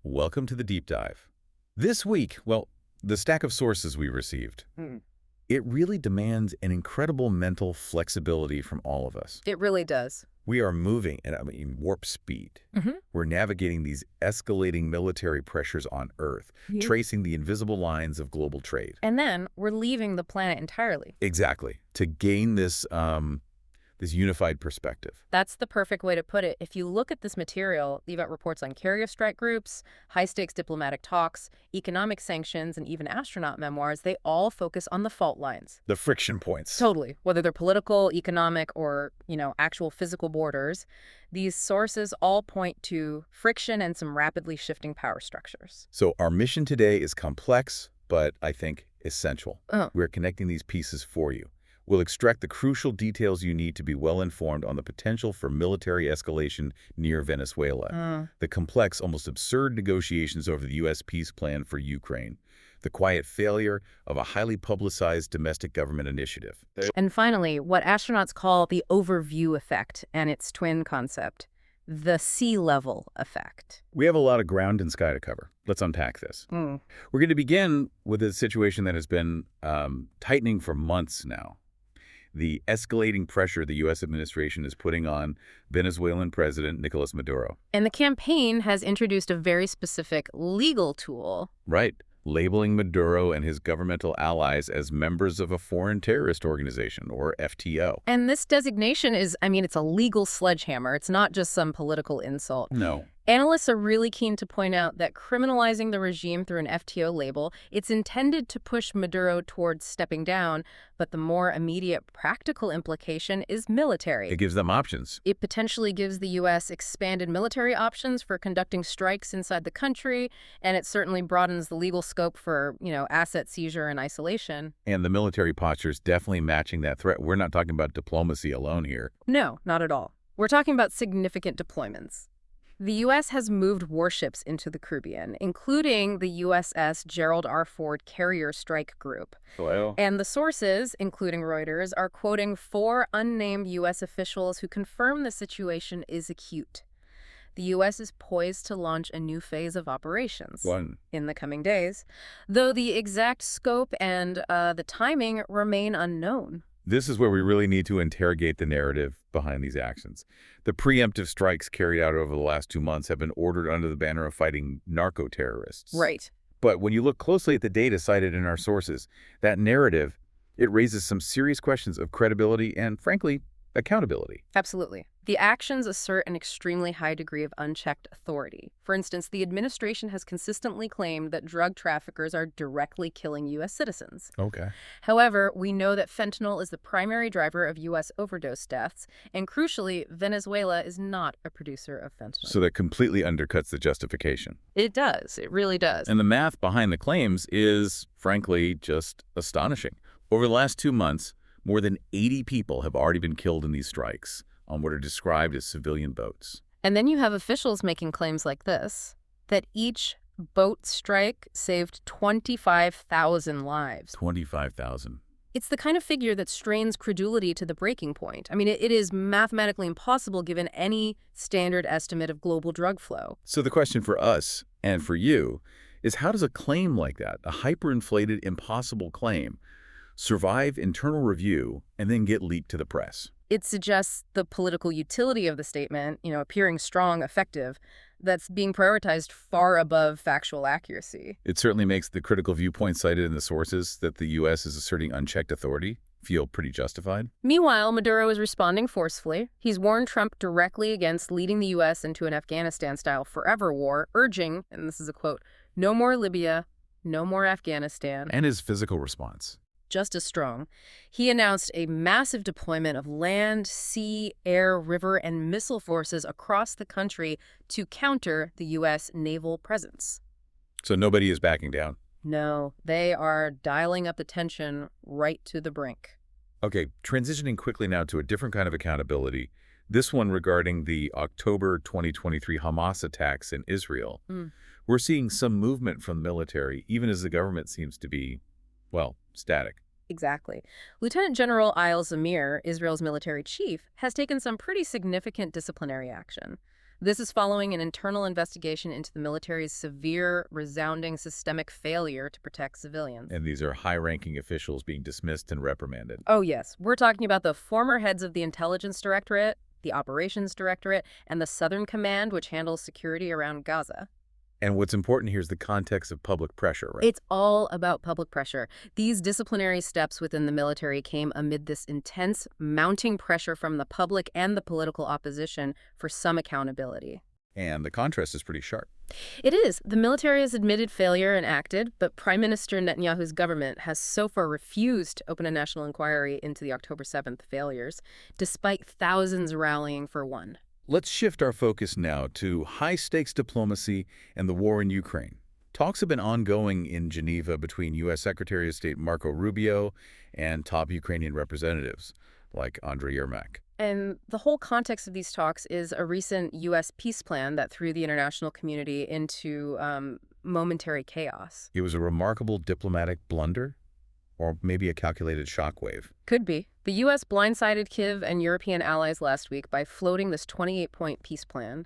Welcome to the deep dive. This week, well, the stack of sources we received, it really demands an incredible mental flexibility from all of us. It really does. We are moving at warp speed. We're navigating these escalating military pressures on Earth, tracing the invisible lines of global trade. And then we're leaving the planet entirely. Exactly. To gain this unified perspective. That's the perfect way to put it. If you look at this material, you've got reports on carrier strike groups, high-stakes diplomatic talks, economic sanctions, and even astronaut memoirs. They all focus on the fault lines. The friction points. Totally. Whether they're political, economic, or, actual physical borders, these sources all point to friction and some rapidly shifting power structures. So our mission today is complex, but I think essential. We're connecting these pieces for you. We'll extract the crucial details you need to be well-informed on the potential for military escalation near Venezuela, the complex, almost absurd negotiations over the U.S. peace plan for Ukraine, the quiet failure of a highly publicized domestic government initiative. And finally, what astronauts call the overview effect and its twin concept, the sea level effect. We have a lot of ground and sky to cover. Let's unpack this. We're going to begin with a situation that has been tightening for months now. The escalating pressure the U.S. administration is putting on Venezuelan President Nicolas Maduro. And the campaign has introduced a very specific legal tool. Right. Labeling Maduro and his governmental allies as members of a foreign terrorist organization, or FTO. And this designation is, it's a legal sledgehammer. It's not just some political insult. No. Analysts are really keen to point out that criminalizing the regime through an FTO label, it's intended to push Maduro towards stepping down, but the more immediate practical implication is military. It gives them options. It potentially gives the U.S. expanded military options for conducting strikes inside the country, and it certainly broadens the legal scope for, asset seizure and isolation. And the military posture is definitely matching that threat. We're not talking about diplomacy alone here. No, not at all. We're talking about significant deployments. The U.S. has moved warships into the Caribbean, including the USS Gerald R. Ford Carrier Strike Group. Well. And the sources, including Reuters, are quoting 4 unnamed U.S. officials who confirm the situation is acute. The U.S. is poised to launch a new phase of operations in the coming days, though the exact scope and the timing remain unknown. This is where we really need to interrogate the narrative behind these actions. The preemptive strikes carried out over the last 2 months have been ordered under the banner of fighting narco-terrorists. Right. But when you look closely at the data cited in our sources, that narrative, it raises some serious questions of credibility and, frankly, accountability. Absolutely. The actions assert an extremely high degree of unchecked authority. For instance, the administration has consistently claimed that drug traffickers are directly killing U.S. citizens. Okay. However, we know that fentanyl is the primary driver of U.S. overdose deaths, and crucially, Venezuela is not a producer of fentanyl. So that completely undercuts the justification. It does. It really does. And the math behind the claims is, frankly, just astonishing. Over the last 2 months, more than 80 people have already been killed in these strikes on what are described as civilian boats. And then you have officials making claims like this, that each boat strike saved 25,000 lives. 25,000. It's the kind of figure that strains credulity to the breaking point. It is mathematically impossible given any standard estimate of global drug flow. So the question for us and for you is, how does a claim like that, a hyperinflated, impossible claim, survive internal review and then get leaked to the press? It suggests the political utility of the statement, appearing strong, effective, that's being prioritized far above factual accuracy. It certainly makes the critical viewpoint cited in the sources that the U.S. is asserting unchecked authority feel pretty justified. Meanwhile, Maduro is responding forcefully. He's warned Trump directly against leading the U.S. into an Afghanistan-style forever war, urging, and this is a quote, "No more Libya, no more Afghanistan." And his physical response, just as strong. He announced a massive deployment of land, sea, air, river, and missile forces across the country to counter the U.S. naval presence. So nobody is backing down? No, they are dialing up the tension right to the brink. Okay, transitioning quickly now to a different kind of accountability, this one regarding the October 2023 Hamas attacks in Israel. We're seeing some movement from the military, even as the government seems to be, static. Exactly. Lieutenant General Ayal Zamir, Israel's military chief, has taken some pretty significant disciplinary action. This is following an internal investigation into the military's severe, resounding systemic failure to protect civilians. And these are high-ranking officials being dismissed and reprimanded. Oh, yes. We're talking about the former heads of the Intelligence Directorate, the Operations Directorate, and the Southern Command, which handles security around Gaza. And what's important here is the context of public pressure, right? It's all about public pressure. These disciplinary steps within the military came amid this intense, mounting pressure from the public and the political opposition for some accountability. And the contrast is pretty sharp. It is. The military has admitted failure and acted, but Prime Minister Netanyahu's government has so far refused to open a national inquiry into the October 7th failures, despite thousands rallying for one. Let's shift our focus now to high-stakes diplomacy and the war in Ukraine. Talks have been ongoing in Geneva between U.S. Secretary of State Marco Rubio and top Ukrainian representatives like Andriy Yermak. And the whole context of these talks is a recent U.S. peace plan that threw the international community into momentary chaos. It was a remarkable diplomatic blunder, or maybe a calculated shockwave. Could be. The U.S. blindsided Kyiv and European allies last week by floating this 28-point peace plan.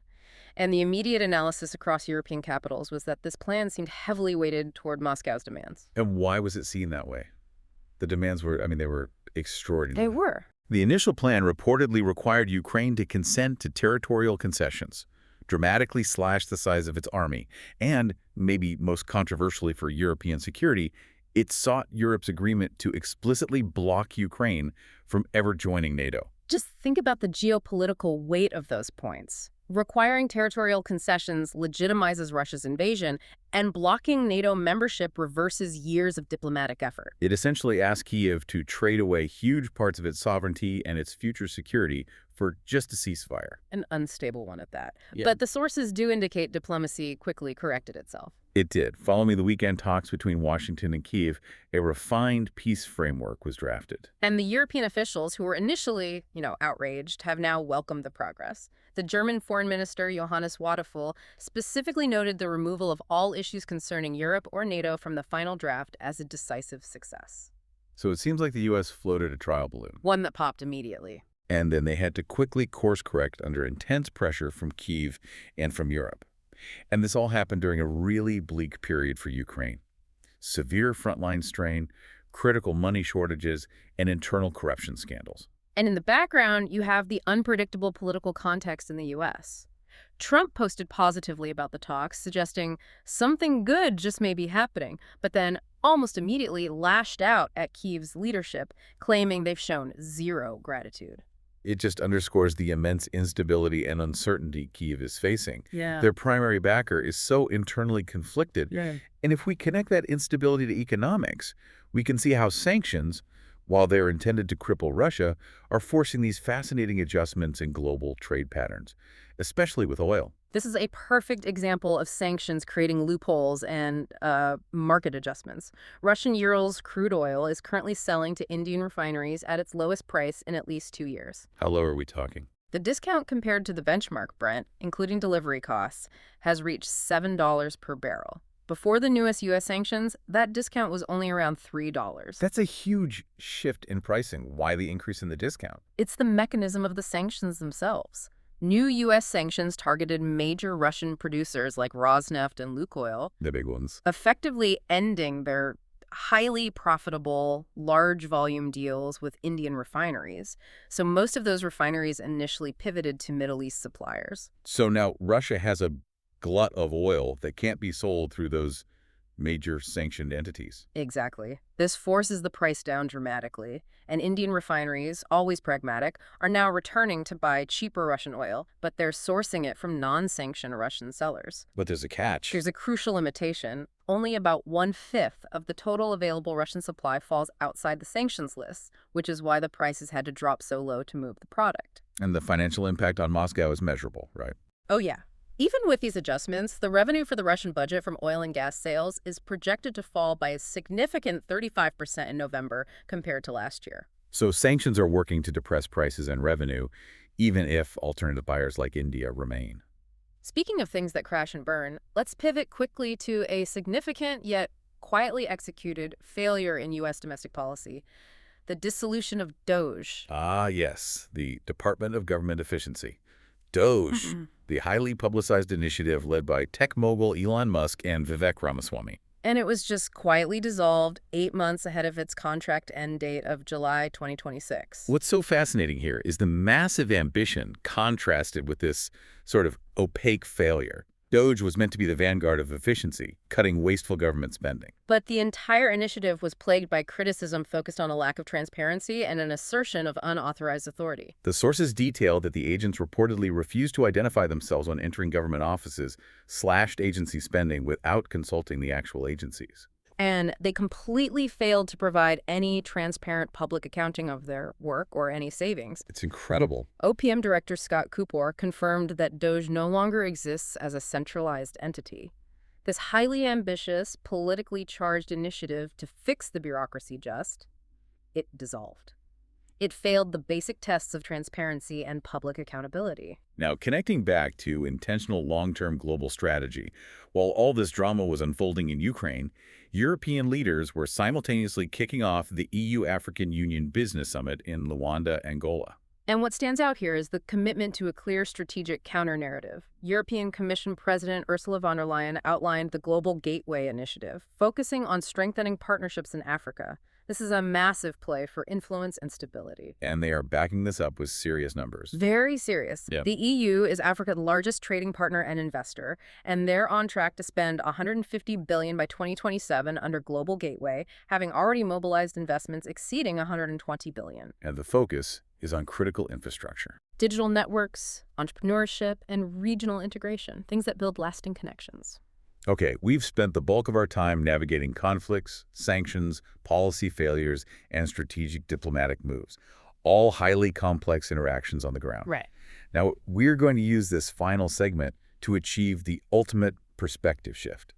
And the immediate analysis across European capitals was that this plan seemed heavily weighted toward Moscow's demands. And why was it seen that way? The demands were, they were extraordinary. They were. The initial plan reportedly required Ukraine to consent to territorial concessions, dramatically slash the size of its army, and, maybe most controversially for European security, it sought Europe's agreement to explicitly block Ukraine from ever joining NATO. Just think about the geopolitical weight of those points. Requiring territorial concessions legitimizes Russia's invasion, and blocking NATO membership reverses years of diplomatic effort. It essentially asked Kyiv to trade away huge parts of its sovereignty and its future security for just a ceasefire. An unstable one at that. Yeah. But the sources do indicate diplomacy quickly corrected itself. It did. Following the weekend talks between Washington and Kyiv, a refined peace framework was drafted. And the European officials, who were initially, outraged, have now welcomed the progress. The German Foreign Minister, Johannes Wadephul, specifically noted the removal of all issues concerning Europe or NATO from the final draft as a decisive success. So it seems like the U.S. floated a trial balloon. One that popped immediately. And then they had to quickly course correct under intense pressure from Kyiv and from Europe. And this all happened during a really bleak period for Ukraine. Severe frontline strain, critical money shortages, and internal corruption scandals. And in the background, you have the unpredictable political context in the U.S. Trump posted positively about the talks, suggesting something good just may be happening, but then almost immediately lashed out at Kyiv's leadership, claiming they've shown zero gratitude. It just underscores the immense instability and uncertainty Kyiv is facing. Yeah. Their primary backer is so internally conflicted. Yeah. And if we connect that instability to economics, we can see how sanctions, while they're intended to cripple Russia, are forcing these fascinating adjustments in global trade patterns, especially with oil. This is a perfect example of sanctions creating loopholes and market adjustments. Russian Urals crude oil is currently selling to Indian refineries at its lowest price in at least 2 years. How low are we talking? The discount compared to the benchmark Brent, including delivery costs, has reached $7 per barrel. Before the newest U.S. sanctions, that discount was only around $3. That's a huge shift in pricing. Why the increase in the discount? It's the mechanism of the sanctions themselves. New U.S. sanctions targeted major Russian producers like Rosneft and Lukoil, The big ones. effectively ending their highly profitable, large-volume deals with Indian refineries. So most of those refineries initially pivoted to Middle East suppliers. So now Russia has a glut of oil that can't be sold through those major sanctioned entities. Exactly. This forces the price down dramatically, and Indian refineries, always pragmatic, are now returning to buy cheaper Russian oil, but they're sourcing it from non-sanctioned Russian sellers. But there's a catch. There's a crucial limitation. Only about 1/5 of the total available Russian supply falls outside the sanctions list, which is why the prices had to drop so low to move the product. And the financial impact on Moscow is measurable, right? Oh, yeah. Even with these adjustments, the revenue for the Russian budget from oil and gas sales is projected to fall by a significant 35% in November compared to last year. So sanctions are working to depress prices and revenue, even if alternative buyers like India remain. Speaking of things that crash and burn, let's pivot quickly to a significant yet quietly executed failure in U.S. domestic policy: the dissolution of DOGE. Ah, yes, the Department of Government Efficiency. DOGE. the highly publicized initiative led by tech mogul Elon Musk and Vivek Ramaswamy. And it was just quietly dissolved 8 months ahead of its contract end date of July 2026. What's so fascinating here is the massive ambition contrasted with this sort of opaque failure. DOGE was meant to be the vanguard of efficiency, cutting wasteful government spending. But the entire initiative was plagued by criticism focused on a lack of transparency and an assertion of unauthorized authority. The sources detailed that the agents reportedly refused to identify themselves when entering government offices, slashed agency spending without consulting the actual agencies. And they completely failed to provide any transparent public accounting of their work or any savings. It's incredible. OPM Director Scott Cooper confirmed that DOGE no longer exists as a centralized entity. This highly ambitious, politically charged initiative to fix the bureaucracy it dissolved. It failed the basic tests of transparency and public accountability. Now, connecting back to intentional long-term global strategy, while all this drama was unfolding in Ukraine, European leaders were simultaneously kicking off the EU-African Union Business Summit in Luanda, Angola. And what stands out here is the commitment to a clear strategic counter-narrative. European Commission President Ursula von der Leyen outlined the Global Gateway Initiative, focusing on strengthening partnerships in Africa. This is a massive play for influence and stability. And they are backing this up with serious numbers. Very serious. Yep. The EU is Africa's largest trading partner and investor, and they're on track to spend $150 billion by 2027 under Global Gateway, having already mobilized investments exceeding $120 billion. And the focus is on critical infrastructure. Digital networks, entrepreneurship, and regional integration, things that build lasting connections. Okay, we've spent the bulk of our time navigating conflicts, sanctions, policy failures, and strategic diplomatic moves, all highly complex interactions on the ground. Right. Now, we're going to use this final segment to achieve the ultimate perspective shift,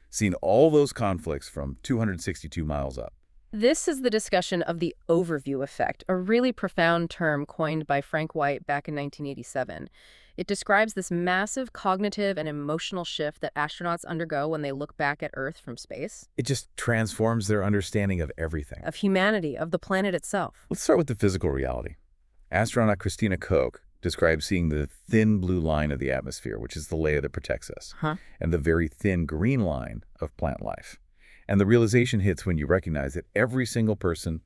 seeing all those conflicts from 262 miles up. This is the discussion of the overview effect, a really profound term coined by Frank White back in 1987. It describes this massive cognitive and emotional shift that astronauts undergo when they look back at Earth from space. It just transforms their understanding of everything. Of humanity, of the planet itself. Let's start with the physical reality. Astronaut Christina Koch describes seeing the thin blue line of the atmosphere, which is the layer that protects us, and the very thin green line of plant life. And the realization hits when you recognize that every single person,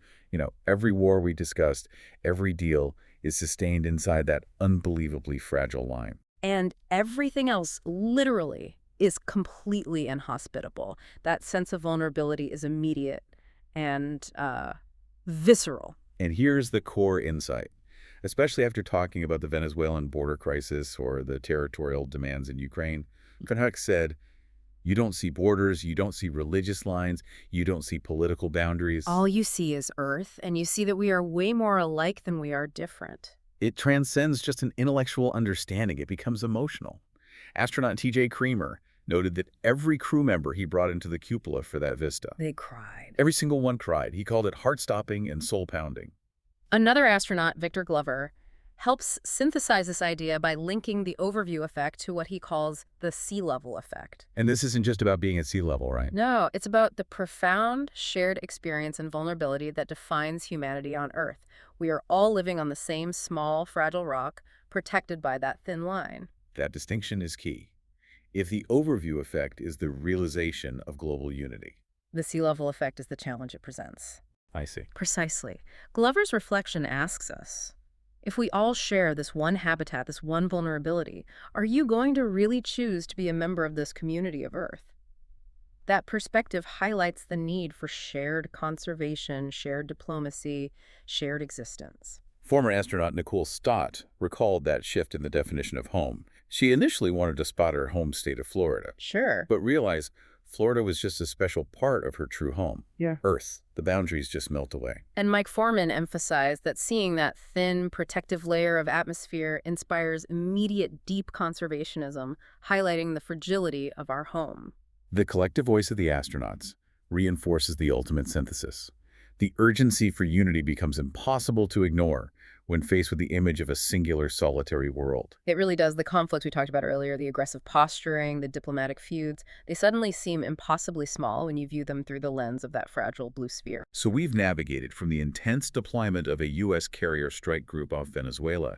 every war we discussed, every deal is sustained inside that unbelievably fragile line. And everything else, literally, is completely inhospitable. That sense of vulnerability is immediate and visceral. And here's the core insight, especially after talking about the Venezuelan border crisis or the territorial demands in Ukraine. Koch said, you don't see borders, you don't see religious lines, you don't see political boundaries. All you see is Earth, and you see that we are way more alike than we are different. It transcends just an intellectual understanding. It becomes emotional. Astronaut T.J. Creamer noted that every crew member he brought into the cupola for that vista. They cried. Every single one cried. He called it heart-stopping and soul-pounding. Another astronaut, Victor Glover, helps synthesize this idea by linking the overview effect to what he calls the sea level effect. And this isn't just about being at sea level, right? No, it's about the profound shared experience and vulnerability that defines humanity on Earth. We are all living on the same small, fragile rock, protected by that thin line. That distinction is key. If the overview effect is the realization of global unity, the sea level effect is the challenge it presents. I see. Precisely. Glover's reflection asks us, if we all share this one habitat, this one vulnerability, are you going to really choose to be a member of this community of Earth? That perspective highlights the need for shared conservation, shared diplomacy, shared existence. Former astronaut Nicole Stott recalled that shift in the definition of home. She initially wanted to spot her home state of Florida. Sure. But realized Florida was just a special part of her true home. Yeah. Earth. The boundaries just melt away. And Mike Foreman emphasized that seeing that thin, protective layer of atmosphere inspires immediate, deep conservationism, highlighting the fragility of our home. The collective voice of the astronauts reinforces the ultimate synthesis. The urgency for unity becomes impossible to ignore when faced with the image of a singular, solitary world. It really does. The conflict we talked about earlier, the aggressive posturing, the diplomatic feuds, they suddenly seem impossibly small when you view them through the lens of that fragile blue sphere. So we've navigated from the intense deployment of a U.S. carrier strike group off Venezuela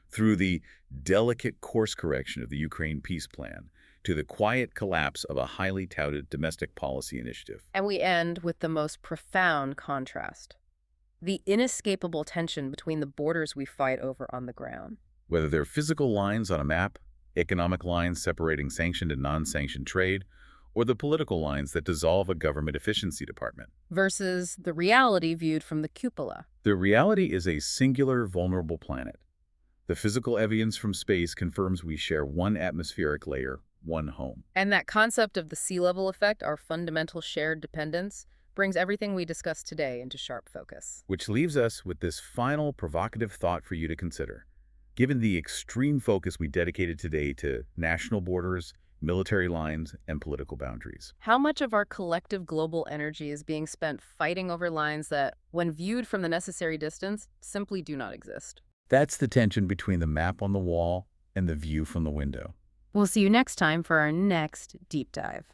through the delicate course correction of the Ukraine peace plan to the quiet collapse of a highly touted domestic policy initiative. And we end with the most profound contrast: the inescapable tension between the borders we fight over on the ground. Whether they're physical lines on a map, economic lines separating sanctioned and non-sanctioned trade, or the political lines that dissolve a government efficiency department. Versus the reality viewed from the cupola. The reality is a singular, vulnerable planet. The physical evidence from space confirms we share one atmospheric layer, one home. And that concept of the sea level effect, our fundamental shared dependence, brings everything we discussed today into sharp focus. Which leaves us with this final provocative thought for you to consider. Given the extreme focus we dedicated today to national borders, military lines, and political boundaries, how much of our collective global energy is being spent fighting over lines that, when viewed from the necessary distance, simply do not exist? that's the tension between the map on the wall and the view from the window. We'll see you next time for our next deep dive.